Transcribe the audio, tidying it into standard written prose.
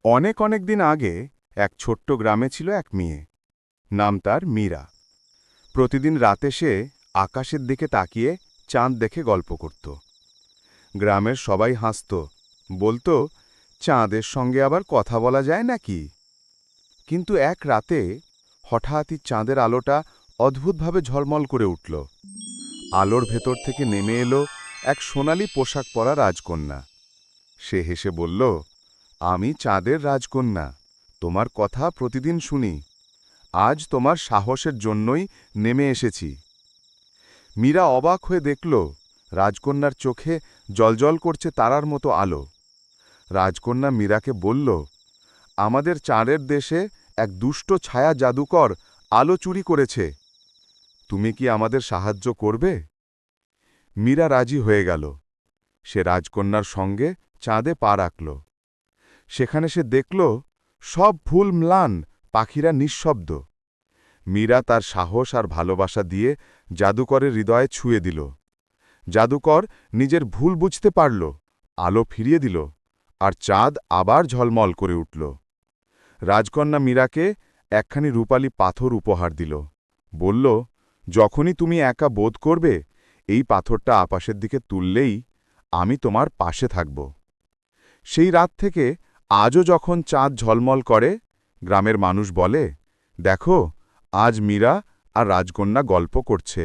অনেক অনেক দিন আগে এক ছোট্ট গ্রামে ছিল এক মেয়ে। নাম তার মীরা। প্রতিদিন রাতে সে আকাশের দিকে তাকিয়ে চাঁদ দেখে গল্প করত। গ্রামের সবাই হাসত, বলতো, চাঁদের সঙ্গে আবার কথা বলা যায় নাকি? কিন্তু এক রাতে হঠাৎই চাঁদের আলোটা অদ্ভুতভাবে ঝলমল করে উঠল। আলোর ভেতর থেকে নেমে এলো এক সোনালি পোশাক পরা রাজকন্যা। সে হেসে বলল, আমি চাঁদের রাজকন্যা, তোমার কথা প্রতিদিন শুনি। আজ তোমার সাহসের জন্যই নেমে এসেছি। মীরা অবাক হয়ে দেখল, রাজকন্যার চোখে জ্বলজ্বল করছে তারার মতো আলো। রাজকন্যা মীরাকে বলল, আমাদের চাঁদের দেশে এক দুষ্ট ছায়া জাদুকর আলো চুরি করেছে। তুমি কি আমাদের সাহায্য করবে? মীরা রাজি হয়ে গেল। সে রাজকন্যার সঙ্গে চাঁদে পা রাখল। সেখানে সে দেখল সব ফুল ম্লান, পাখিরা নিঃশব্দ। মীরা তার সাহস আর ভালোবাসা দিয়ে জাদুকরের হৃদয়ে ছুঁয়ে দিল। জাদুকর নিজের ভুল বুঝতে পারল, আলো ফিরিয়ে দিল, আর চাঁদ আবার ঝলমল করে উঠল। রাজকন্যা মীরাকে একখানি রূপালী পাথর উপহার দিল। বলল, যখনই তুমি একা বোধ করবে, এই পাথরটা আকাশের দিকে তুললেই আমি তোমার পাশে থাকব। সেই রাত থেকে আজও যখন চাঁদ ঝলমল করে, গ্রামের মানুষ বলে, দেখো, আজ মীরা আর রাজকন্যা গল্প করছে।